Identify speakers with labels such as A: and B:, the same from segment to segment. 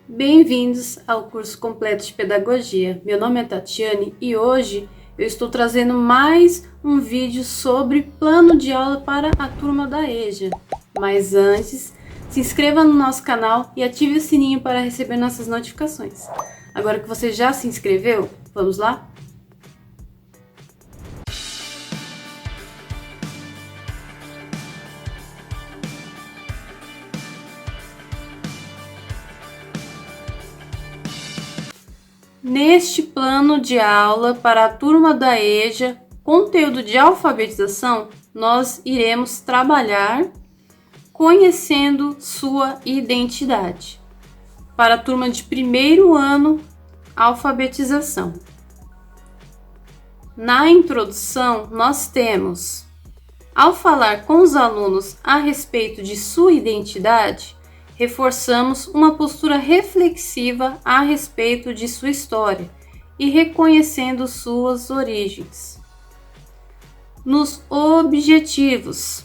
A: Bem-vindos ao curso completo de Pedagogia. Meu nome é Tatiane e hoje eu estou trazendo mais um vídeo sobre plano de aula para a turma da EJA. Mas antes, se inscreva no nosso canal e ative o sininho para receber nossas notificações. Agora que você já se inscreveu, vamos lá? Neste plano de aula para a turma da EJA, conteúdo de alfabetização, nós iremos trabalhar conhecendo sua identidade. Para a turma de primeiro ano, alfabetização. Na introdução, nós temos, ao falar com os alunos a respeito de sua identidade, reforçamos uma postura reflexiva a respeito de sua história e reconhecendo suas origens. Nos objetivos,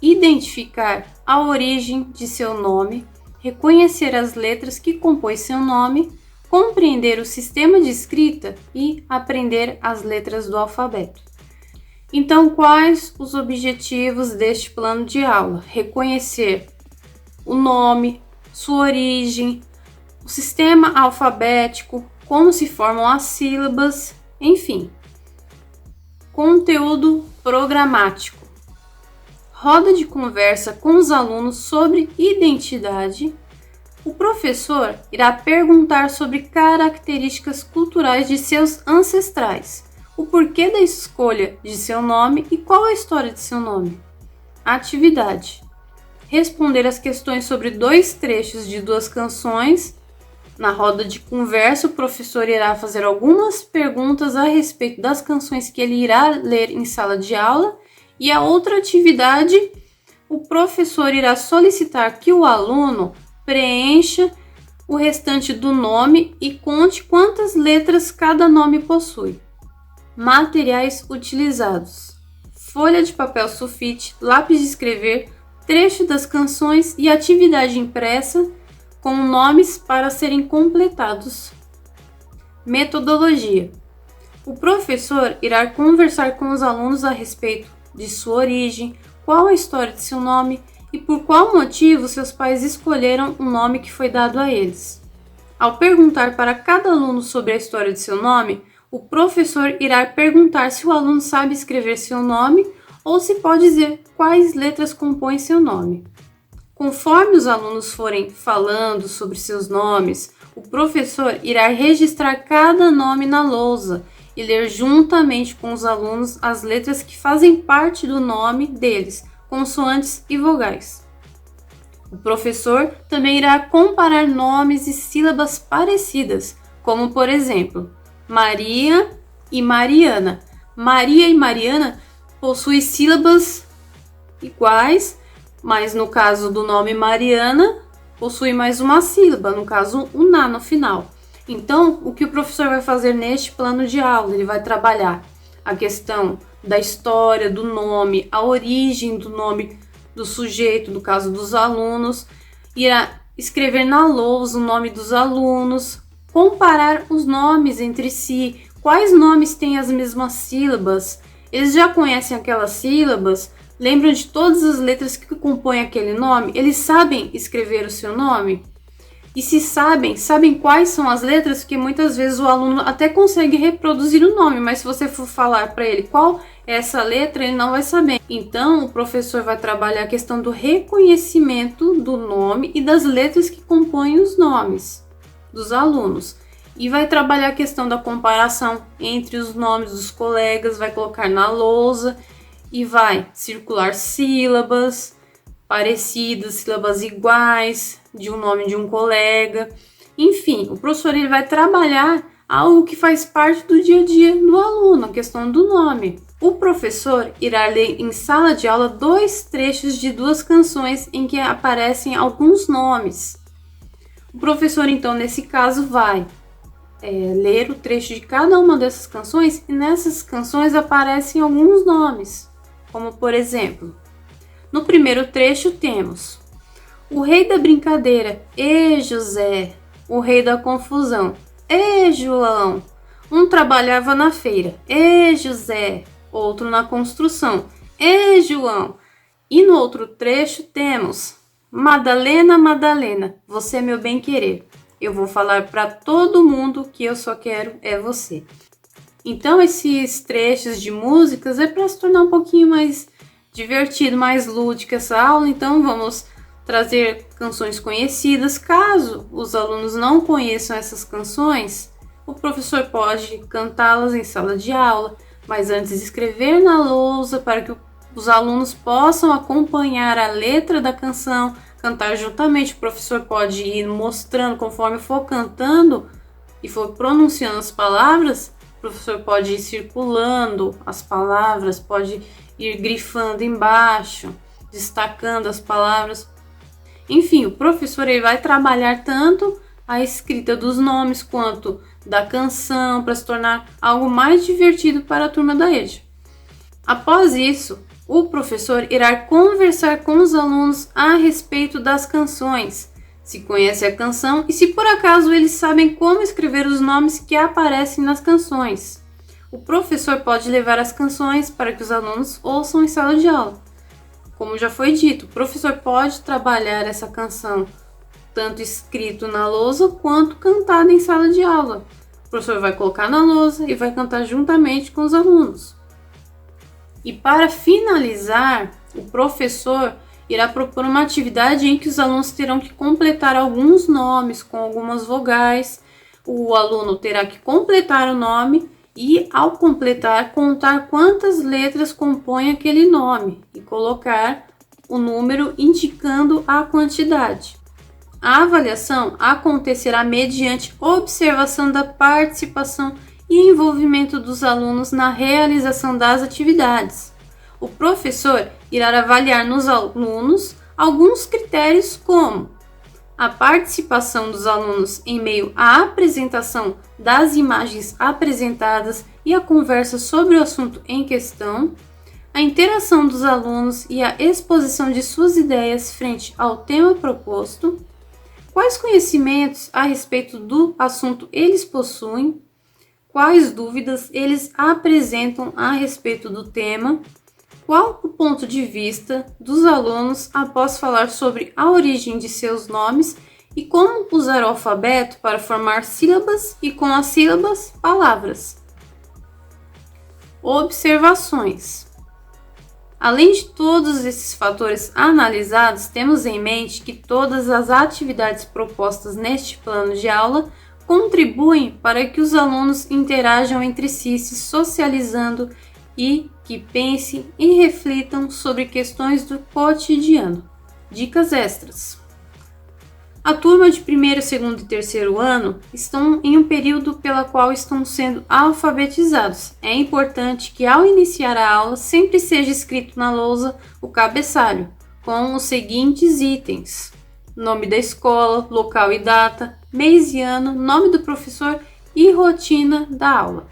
A: identificar a origem de seu nome, reconhecer as letras que compõem seu nome, compreender o sistema de escrita e aprender as letras do alfabeto. Então, quais os objetivos deste plano de aula? Reconhecer o nome, sua origem, o sistema alfabético, como se formam as sílabas, enfim. Conteúdo programático. Roda de conversa com os alunos sobre identidade. O professor irá perguntar sobre características culturais de seus ancestrais, o porquê da escolha de seu nome e qual a história de seu nome. Atividade. Responder as questões sobre 2 trechos de 2 canções. Na roda de conversa, o professor irá fazer algumas perguntas a respeito das canções que ele irá ler em sala de aula. E a outra atividade, o professor irá solicitar que o aluno preencha o restante do nome e conte quantas letras cada nome possui. Materiais utilizados: folha de papel sulfite, lápis de escrever, trecho das canções e atividade impressa com nomes para serem completados. Metodologia: o professor irá conversar com os alunos a respeito de sua origem, qual a história de seu nome e por qual motivo seus pais escolheram o nome que foi dado a eles. Ao perguntar para cada aluno sobre a história de seu nome, o professor irá perguntar se o aluno sabe escrever seu nome ou se pode dizer quais letras compõem seu nome. Conforme os alunos forem falando sobre seus nomes, o professor irá registrar cada nome na lousa e ler juntamente com os alunos as letras que fazem parte do nome deles, consoantes e vogais. O professor também irá comparar nomes e sílabas parecidas, como por exemplo, Maria e Mariana. Maria e Mariana possui sílabas iguais, mas no caso do nome Mariana, possui mais uma sílaba, no caso o na no final. Então, o que o professor vai fazer neste plano de aula? Ele vai trabalhar a questão da história do nome, a origem do nome do sujeito, no caso dos alunos, irá escrever na lousa o nome dos alunos, comparar os nomes entre si, quais nomes têm as mesmas sílabas. Eles já conhecem aquelas sílabas, lembram de todas as letras que compõem aquele nome? Eles sabem escrever o seu nome? E se sabem quais são as letras, porque muitas vezes o aluno até consegue reproduzir o nome, mas se você for falar para ele qual é essa letra, ele não vai saber. Então, o professor vai trabalhar a questão do reconhecimento do nome e das letras que compõem os nomes dos alunos. E vai trabalhar a questão da comparação entre os nomes dos colegas, vai colocar na lousa e vai circular sílabas parecidas, sílabas iguais de um nome de um colega. Enfim, o professor ele vai trabalhar algo que faz parte do dia a dia do aluno, a questão do nome. O professor irá ler em sala de aula 2 trechos de 2 canções em que aparecem alguns nomes. O professor, então, nesse caso, vai ler o trecho de cada uma dessas canções e nessas canções aparecem alguns nomes, como por exemplo, no primeiro trecho temos O rei da brincadeira, José. O rei da confusão, João. Um trabalhava na feira, José. Outro na construção, João. E no outro trecho temos: Madalena, Madalena, você é meu bem-querer. Eu vou falar para todo mundo que eu só quero é você. Então esses trechos de músicas é para se tornar um pouquinho mais divertido, mais lúdica essa aula. Então vamos trazer canções conhecidas. Caso os alunos não conheçam essas canções, o professor pode cantá-las em sala de aula, mas antes escrever na lousa para que os alunos possam acompanhar a letra da canção, cantar juntamente. O professor pode ir mostrando conforme for cantando e for pronunciando as palavras. O professor pode ir circulando as palavras, pode ir grifando embaixo, destacando as palavras. Enfim, o professor ele vai trabalhar tanto a escrita dos nomes quanto da canção para se tornar algo mais divertido para a turma da EJA. Após isso, o professor irá conversar com os alunos a respeito das canções, se conhece a canção e se por acaso eles sabem como escrever os nomes que aparecem nas canções. O professor pode levar as canções para que os alunos ouçam em sala de aula. Como já foi dito, o professor pode trabalhar essa canção tanto escrito na lousa quanto cantada em sala de aula. O professor vai colocar na lousa e vai cantar juntamente com os alunos. E para finalizar, o professor irá propor uma atividade em que os alunos terão que completar alguns nomes com algumas vogais. O aluno terá que completar o nome e, ao completar, contar quantas letras compõem aquele nome e colocar o número indicando a quantidade. A avaliação acontecerá mediante observação da participação e envolvimento dos alunos na realização das atividades. O professor irá avaliar nos alunos alguns critérios como a participação dos alunos em meio à apresentação das imagens apresentadas e a conversa sobre o assunto em questão, a interação dos alunos e a exposição de suas ideias frente ao tema proposto, quais conhecimentos a respeito do assunto eles possuem, quais dúvidas eles apresentam a respeito do tema, qual o ponto de vista dos alunos após falar sobre a origem de seus nomes e como usar o alfabeto para formar sílabas e com as sílabas, palavras. Observações. Além de todos esses fatores analisados, temos em mente que todas as atividades propostas neste plano de aula contribuem para que os alunos interajam entre si, se socializando e que pensem e reflitam sobre questões do cotidiano. Dicas extras. A turma de primeiro, segundo e terceiro ano estão em um período pela qual estão sendo alfabetizados. É importante que ao iniciar a aula sempre seja escrito na lousa o cabeçalho, com os seguintes itens: nome da escola, local e data, mês e ano, nome do professor e rotina da aula.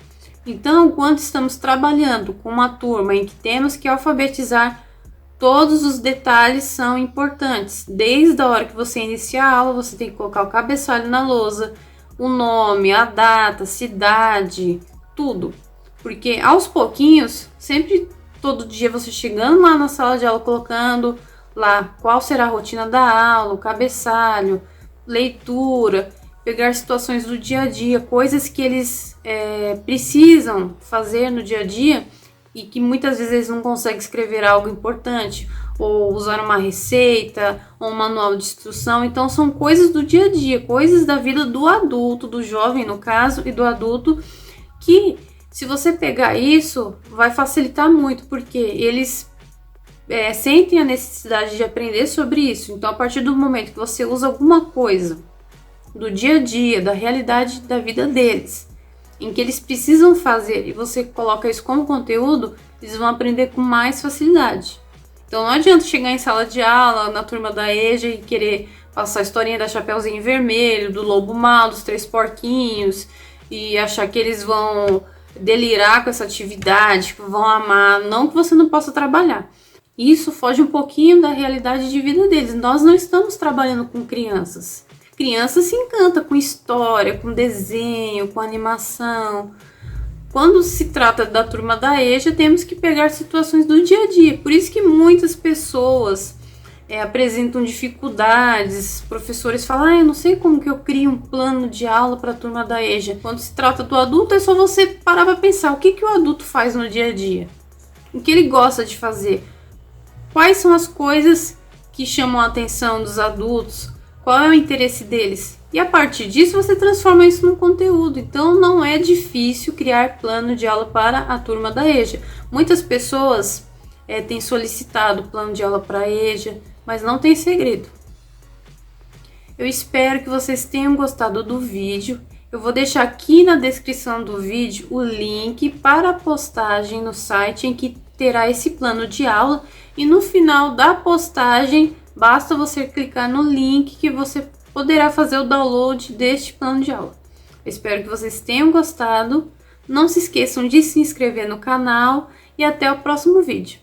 A: Então, quando estamos trabalhando com uma turma em que temos que alfabetizar, todos os detalhes são importantes. Desde a hora que você inicia a aula, você tem que colocar o cabeçalho na lousa, o nome, a data, cidade, tudo. Porque aos pouquinhos, sempre todo dia você chegando lá na sala de aula, colocando lá qual será a rotina da aula, o cabeçalho, leitura, pegar situações do dia a dia, coisas que eles precisam fazer no dia a dia e que muitas vezes eles não conseguem escrever algo importante, ou usar uma receita, ou um manual de instrução. Então são coisas do dia a dia, coisas da vida do adulto, do jovem no caso, e do adulto, que se você pegar isso, vai facilitar muito, porque eles sentem a necessidade de aprender sobre isso. Então a partir do momento que você usa alguma coisa do dia a dia, da realidade da vida deles, em que eles precisam fazer, e você coloca isso como conteúdo, eles vão aprender com mais facilidade. Então não adianta chegar em sala de aula, na turma da EJA, e querer passar a historinha da Chapeuzinho Vermelho, do Lobo Mal, dos Três Porquinhos, e achar que eles vão delirar com essa atividade, que vão amar. Não que você não possa trabalhar, Isso foge um pouquinho da realidade de vida deles. Nós não estamos trabalhando com crianças. Criança se encanta com história, com desenho, com animação. Quando se trata da turma da EJA, temos que pegar situações do dia a dia. Por isso que muitas pessoas apresentam dificuldades. Professores falam, eu não sei como que eu crio um plano de aula para a turma da EJA. Quando se trata do adulto, é só você parar para pensar o que o adulto faz no dia a dia. O que ele gosta de fazer. Quais são as coisas que chamam a atenção dos adultos? Qual é o interesse deles? E a partir disso você transforma isso num conteúdo. Então não é difícil criar plano de aula para a turma da EJA. Muitas pessoas têm solicitado plano de aula para a EJA, mas não tem segredo. Eu espero que vocês tenham gostado do vídeo. Eu vou deixar aqui na descrição do vídeo o link para a postagem no site em que terá esse plano de aula. E no final da postagem, basta você clicar no link que você poderá fazer o download deste plano de aula. Eu espero que vocês tenham gostado. Não se esqueçam de se inscrever no canal e até o próximo vídeo.